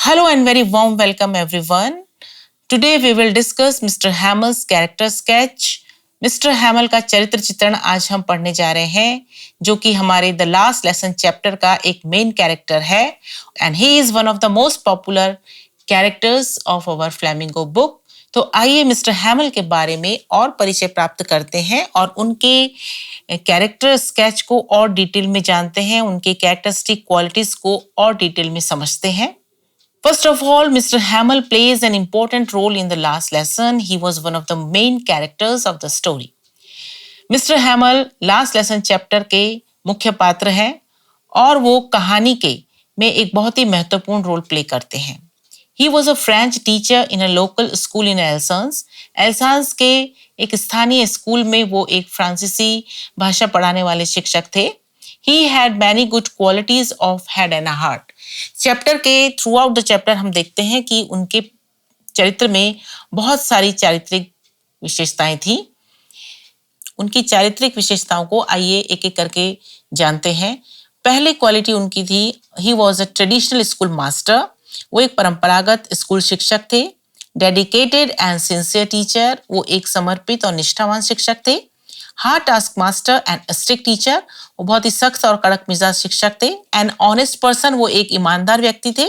Hello and very warm welcome everyone. Today we will discuss Mr. Hamel's character sketch. Mister हैमल का चरित्र चित्रण आज हम पढ़ने जा रहे हैं, जो कि हमारे द लास्ट लेसन चैप्टर का एक मेन कैरेक्टर है and he is one of the most popular characters of our flamingo book. तो आइए मिस्टर हैमल के बारे में और परिचय प्राप्त करते हैं और उनके कैरेक्टर स्केच को और डिटेल में जानते हैं, उनके कैरेक्टरिस्टिक क्वालिटीज को और डिटेल में समझते हैं. First of all, Mr. Hamill plays an important role in the last lesson. He was one of the main characters of the story. Mr. Hamill last lesson chapter के मुख्य पात्र हैं और वो कहानी के में एक बहुत ही महत्वपूर्ण रोल प्ले करते हैं. He was a French teacher in a local school in Alsace. Alsace के एक स्थानीय स्कूल में वो एक फ्रांसीसी भाषा पढ़ाने वाले शिक्षक थे. He had many good qualities of head and heart. Chapter के थ्रू आउट द चैप्टर हम देखते हैं कि उनके चरित्र में बहुत सारी चारित्रिक विशेषताएं थी. उनकी चारित्रिक विशेषताओं को आइए एक एक करके जानते हैं. पहली क्वालिटी उनकी थी, ही was a traditional school master. वो एक परंपरागत स्कूल शिक्षक थे. डेडिकेटेड एंड सिंसियर टीचर, वो एक समर्पित और निष्ठावान शिक्षक थे. Hard task master and strict teacher, वो बहुत ही सख्त और कड़क मिजाज शिक्षक थे. एंड ऑनेस्ट पर्सन, वो एक ईमानदार व्यक्ति थे.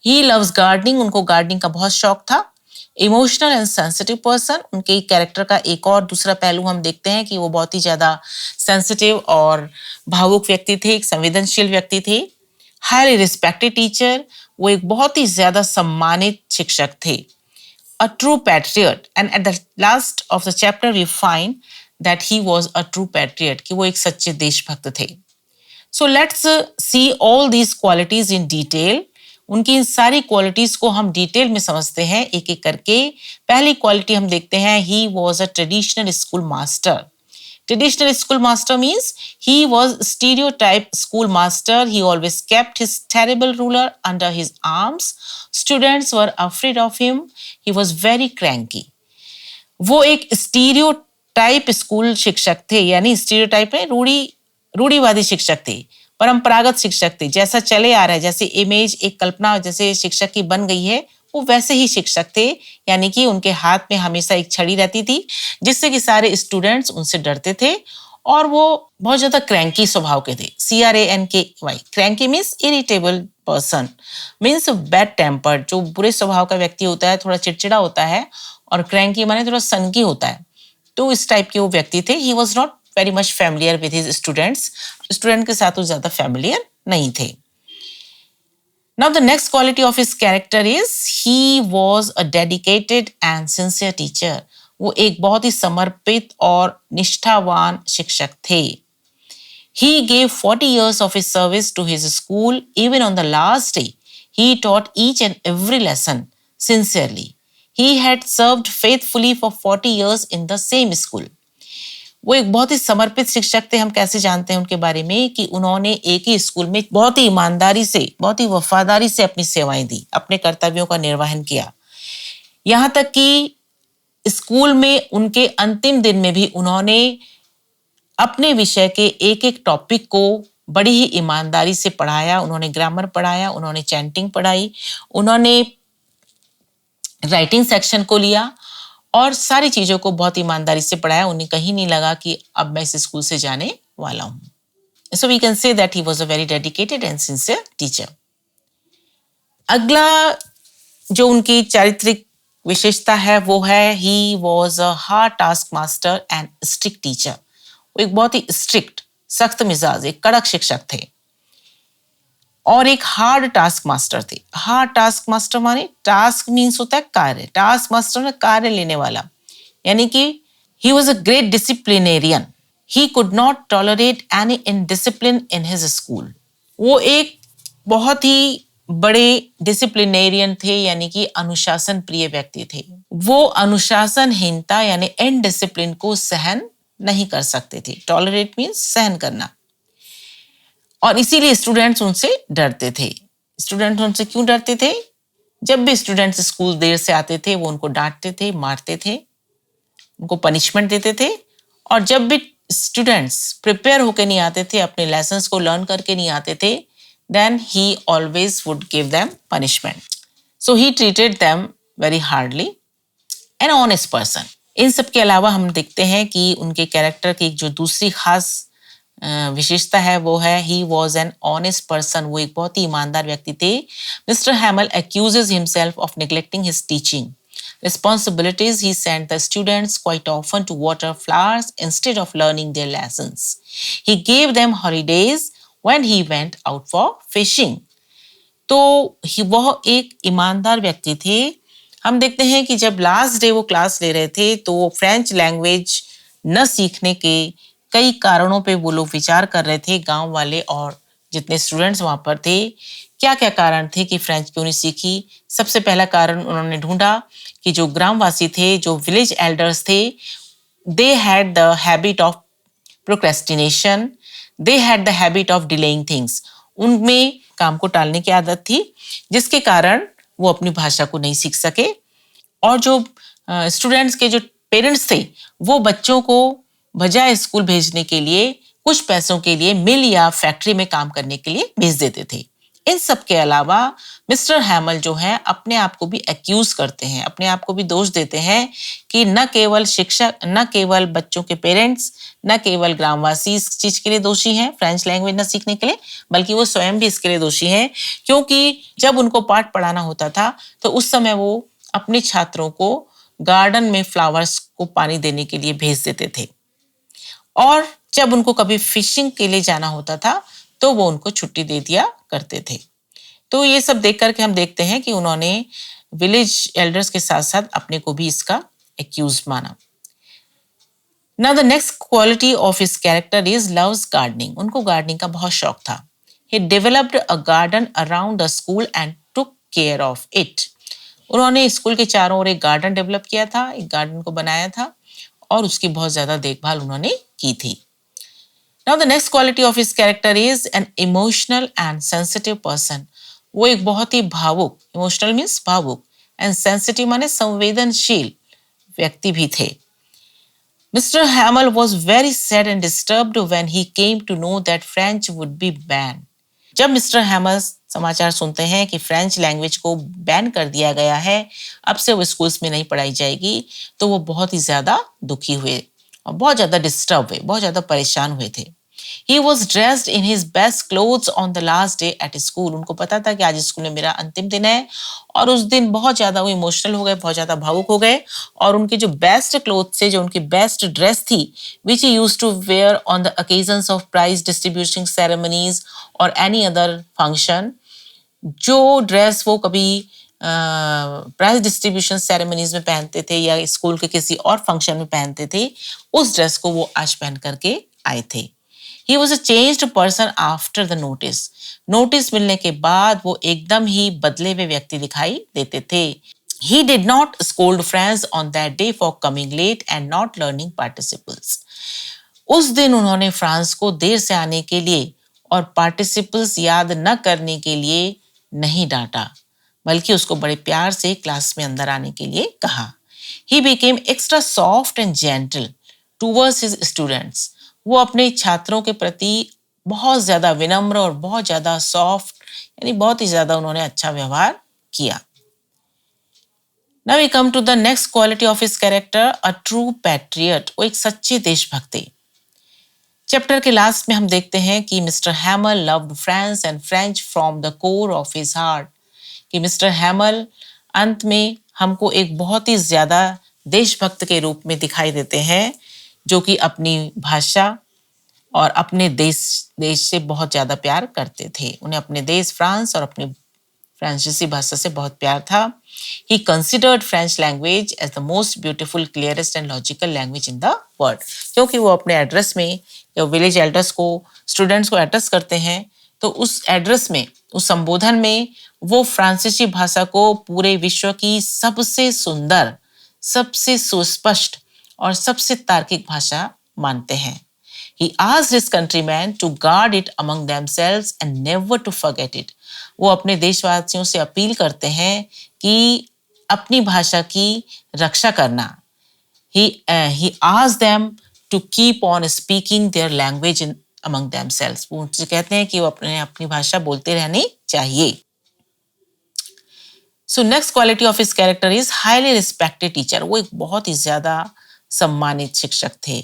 ही लव्स गार्डनिंग, उनको गार्डनिंग का बहुत शौक था. इमोशनल एंड सेंसिटिव पर्सन, उनके कैरेक्टर का एक और दूसरा पहलू हम देखते हैं कि वो बहुत ही ज्यादा सेंसिटिव और भावुक व्यक्ति थे, एक संवेदनशील व्यक्ति थे. हाईली रिस्पेक्टेड टीचर, वो एक बहुत ही ज्यादा सम्मानित शिक्षक थे. A true patriot, and at the last of the chapter we find that he was a true patriot, कि वो एक सच्चे देशभक्त थे. So let's see all these qualities in detail. उनकी इन सारी क्वालिटीज को हम डिटेल में समझते हैं एक एक करके. पहली क्वालिटी हम देखते हैं, he was a traditional school master. Traditional school master means he was stereotype school master. He always kept his terrible ruler under his arms. Students were afraid of him. He was very cranky. वो एक stereo type school शिक्षक थे, यानी stereotype में रूढ़िवादी शिक्षक थे, परंपरागत शिक्षक थे. जैसा चले आ रहा है, जैसे इमेज एक कल्पना जैसे शिक्षक की बन गई है, वो वैसे ही शिक्षक थे. यानी कि उनके हाथ में हमेशा एक छड़ी रहती थी, जिससे कि सारे स्टूडेंट्स उनसे डरते थे. और वो बहुत ज्यादा क्रैंकी स्वभाव के थे. CRANKY, cranky means irritable person, means bad tempered. जो बुरे स्वभाव का व्यक्ति होता है, थोड़ा चिड़चिड़ा होता है, और क्रैंकी माने थोड़ा सनकी होता है. तो इस टाइप के वो व्यक्ति थे. He was not very much familiar with his students. Student के साथ वो ज्यादा फैमिलियर नहीं थे. Now the next quality of his character is he was a dedicated and sincere teacher. वो एक बहुत ही समर्पित और निष्ठावान शिक्षक थे. He gave 40 years of his service to his school. Even on the last day, he taught each and every lesson sincerely. He had served faithfully for 40 years in the same school. वो एक बहुत ही समर्पित शिक्षक थे. हम कैसे जानते हैं उनके बारे में कि उन्होंने एक ही स्कूल में बहुत ही ईमानदारी से, बहुत ही वफादारी से अपनी सेवाएं दी, अपने कर्तव्यों का निर्वहन किया. यहाँ तक कि स्कूल में उनके अंतिम दिन में भी उन्होंने अपने विषय के एक एक टॉपिक को बड़ी ही ईमानदारी से पढ़ाया. उन्होंने ग्रामर पढ़ाया, उन्होंने चैंटिंग पढ़ाई, उन्होंने राइटिंग सेक्शन को लिया और सारी चीजों को बहुत ईमानदारी से पढ़ाया. उन्हें कहीं नहीं लगा कि अब मैं इस स्कूल से जाने वाला हूं. So we can say that he was a very dedicated and sincere teacher. अगला जो उनकी चारित्रिक विशेषता है वो है, he was a hard task master and strict teacher. वो एक बहुत ही स्ट्रिक्ट, सख्त मिजाज, एक कड़क शिक्षक थे और एक हार्ड टास्क मास्टर थे. हार्ड टास्क मास्टर माने, टास्क मीन्स होता है कार्य, टास्क मास्टर में कार्य लेने वाला. यानी कि he was a great disciplinarian. He could not tolerate any indiscipline in his school. वो एक बहुत ही बड़े डिसिप्लिनेरियन थे, यानी कि अनुशासन प्रिय व्यक्ति थे. वो अनुशासनहीनता यानी इनडिसिप्लिन को सहन नहीं कर सकते थे. टॉलरेट मीन्स सहन करना. और इसीलिए स्टूडेंट्स उनसे डरते थे. स्टूडेंट्स उनसे क्यों डरते थे? जब भी स्टूडेंट्स स्कूल देर से आते थे, वो उनको डांटते थे, मारते थे, उनको पनिशमेंट देते थे. और जब भी स्टूडेंट्स प्रिपेयर होके नहीं आते थे, अपने लेसन्स को लर्न करके नहीं आते थे, then he always would give them punishment. So he treated them very hardly, an honest person. इन सब के अलावा हम देखते हैं कि उनके कैरेक्टर की जो दूसरी खास विशेषता है वो है he was an honest person. वो एक बहुत ही ईमानदार व्यक्ति थे। Mister हैमल एक्यूजेज himself of neglecting his teaching responsibilities. He sent the students quite often to water flowers instead of learning their lessons. He gave them holidays when he went out for fishing. तो वह एक ईमानदार व्यक्ति थे। हम देखते हैं कि जब लास्ट डे वो क्लास ले रहे थे तो वो फ्रेंच लैंग्वेज न सीखने के कई कारणों पे वो लोग विचार कर रहे थे, गांव वाले और जितने स्टूडेंट्स वहां पर थे। क्या क्या कारण थे कि फ्रेंच क्यों नहीं सीखी? सबसे पहला कारण उन्होंने ढूंढा कि जो ग्रामवासी थे, जो विलेज एल्डर्स थे, they had the habit of procrastination, they had the habit of delaying things. उनमें काम को टालने की आदत थी, जिसके कारण वो अपनी भाषा को नहीं सीख सके। और जो स्टूडेंट्स के जो पेरेंट्स थे, वो बच्चों को बजाय स्कूल भेजने के लिए कुछ पैसों के लिए मिल या फैक्ट्री में काम करने के लिए भेज देते थे। इन सब के अलावा मिस्टर हैमल जो है अपने आप को भी एक्यूज करते हैं, अपने आप को भी दोष देते हैं कि न केवल शिक्षक, न केवल बच्चों के पेरेंट्स, न केवल ग्रामवासी इस चीज के लिए दोषी हैं फ्रेंच लैंग्वेज न सीखने के लिए, बल्कि वो स्वयं भी इसके लिए दोषी हैं। क्योंकि जब उनको पाठ पढ़ाना होता था तो उस समय वो अपने छात्रों को गार्डन में फ्लावर्स को पानी देने के लिए भेज देते थे, और जब उनको कभी फिशिंग के लिए जाना होता था तो वो उनको छुट्टी दे दिया करते थे। तो ये सब देख करके हम देखते हैं कि उन्होंने विलेज एल्डर्स के साथ साथ अपने को भी इसका एक्यूज माना। Now the next quality of his character is loves gardening. उनको गार्डनिंग का बहुत शौक था। He developed a garden around the school and took care of it. उन्होंने स्कूल के चारों ओर एक गार्डन डेवलप किया था, एक गार्डन को बनाया था और उसकी बहुत ज्यादा देखभाल उन्होंने की थी। Now the next quality of his character is an emotional and sensitive person. वो एक बहुत ही भावुक, emotional means भावुक, and sensitive माने संवेदनशील व्यक्ति भी थे। Mr. Hamel was very sad and disturbed when he came to know that French would be banned. जब मिस्टर हैमल समाचार सुनते हैं कि फ्रेंच लैंग्वेज को बैन कर दिया गया है, अब से वो स्कूल्स में नहीं पढ़ाई जाएगी, तो वो बहुत ही ज्यादा दुखी हुए और बहुत ज्यादा डिस्टर्ब हुए, बहुत ज्यादा परेशान हुए थे। He was dressed in his best clothes on the last day at school. उनको पता था कि आज स्कूल में मेरा अंतिम दिन है, और उस दिन बहुत ज्यादा वो इमोशनल हो गए, बहुत ज्यादा भावुक हो गए, और उनके जो बेस्ट क्लोथ थे, जो उनकी बेस्ट ड्रेस थी, which he used to wear on the occasions of prize distribution ceremonies or any other function, जो ड्रेस वो कभी प्राइज डिस्ट्रीब्यूशन सेरेमनीज में पहनते थे या स्कूल के किसी और फंक्शन में पहनते थे, उस ड्रेस को वो आज पहन करके आए थे। He was a changed person after the notice. Notice मिलने के बाद वो एकदम ही बदले हुए व्यक्ति दिखाई देते थे। He did not scold friends on that day for coming late and not learning participles. उस दिन उन्होंने फ्रांस को देर से आने के लिए और पार्टिसिपल्स याद न करने के लिए नहीं डांटा, बल्कि उसको बड़े प्यार से क्लास में अंदर आने के लिए कहा। He became extra soft and gentle towards his students. वो अपने छात्रों के प्रति बहुत ज्यादा विनम्र और बहुत ज्यादा सॉफ्ट, यानी बहुत ही ज्यादा उन्होंने अच्छा व्यवहार किया। Now we come to the next quality of his character, a true patriot. वो एक सच्चे देशभक्त थे। चैप्टर के लास्ट में हम देखते हैं कि mister हैमल loved France and French from the core of his heart. कि मिस्टर हैमल अंत में हमको एक बहुत ही ज्यादा देशभक्त के रूप में दिखाई देते हैं, जो कि अपनी भाषा और अपने देश से बहुत ज्यादा प्यार करते थे। उन्हें अपने देश फ्रांस और अपनी फ्रांसीसी भाषा से बहुत प्यार था। He considered French language as the most beautiful, clearest and logical language in the world. क्योंकि वो अपने एड्रेस में या विलेज एल्डर्स को, स्टूडेंट्स को एड्रेस करते हैं, तो उस एड्रेस में, उस संबोधन में वो फ्रांसीसी भाषा को पूरे विश्व की सबसे सुंदर, सबसे सुस्पष्ट और सबसे तार्किक भाषा मानते हैं। He asked his countrymen to guard it among themselves and never to forget it. वो अपने देशवासियों से अपील करते हैं कि अपनी भाषा की रक्षा करना। He asked them to keep on speaking their language among themselves. वो उनसे कहते हैं कि वो अपनी भाषा बोलते रहनी चाहिए। So next quality of his character is highly respected teacher. वो एक बहुत ही ज्यादा सम्मानित शिक्षक थे।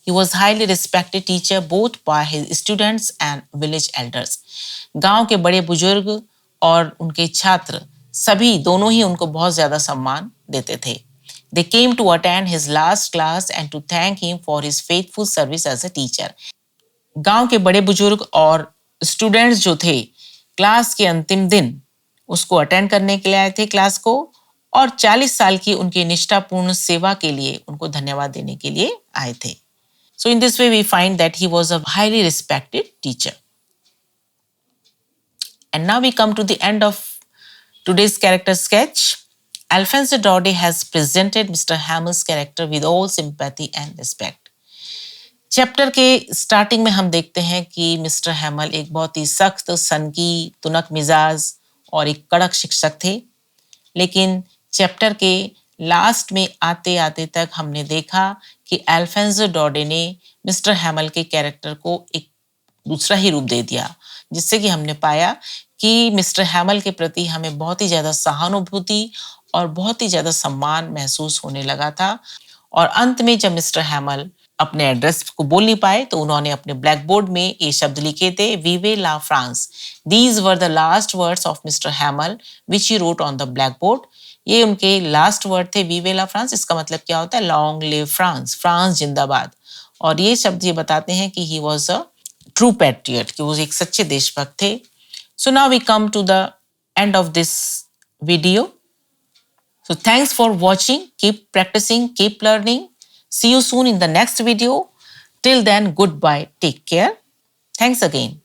He was highly respected teacher both by his students and village elders. गांव के बड़े बुजुर्ग और उनके छात्र सभी दोनों ही उनको बहुत ज्यादा सम्मान देते थे। They came to attend his last class and to thank him for his faithful service as a teacher. गांव के बड़े बुजुर्ग और स्टूडेंट्स जो थे क्लास के अंतिम दिन उसको अटेंड करने के लिए आए थे क्लास को, और 40 साल की उनकी निष्ठापूर्ण सेवा के लिए उनको धन्यवाद देने के लिए आए थे। So in this way, we find that he was a highly respected teacher. And now we come to the end of today's character sketch. Alphonse Daudet has presented Mr. Hamel's character with all sympathy and respect. Chapter के starting में हम देखते हैं कि mister हैमल एक बहुत ही सख्त, सनकी, तुनक मिजाज और एक कड़क शिक्षक थे। लेकिन चैप्टर के लास्ट में आते आते तक हमने देखा कि अल्फोंसो डॉडे ने मिस्टर हैमल के कैरेक्टर को एक दूसरा ही रूप दे दिया, जिससे कि हमने पाया कि मिस्टर हैमल के प्रति हमें बहुत ही ज़्यादा सहानुभूति और बहुत ही ज़्यादा सम्मान महसूस होने लगा था। और अंत में जब मिस्टर हैमल अपने एड्रेस को बोल नहीं पाए तो उन्होंने अपने ब्लैक बोर्ड में ये शब्द लिखे थे, विवे ला France. These were the last words of Mr Hamel which he wrote on the blackboard. ये उनके लास्ट वर्ड थे, विवे ला फ्रांस। इसका मतलब क्या होता है? लॉन्ग लिव फ्रांस, फ्रांस जिंदाबाद। और ये शब्द ये बताते हैं कि he was a true patriot, कि वो एक सच्चे देशभक्त थे। So now we come to the end of this video. So thanks for watching. Keep practicing, keep learning. See you soon in the next video. Till then, goodbye. Take care. Thanks again.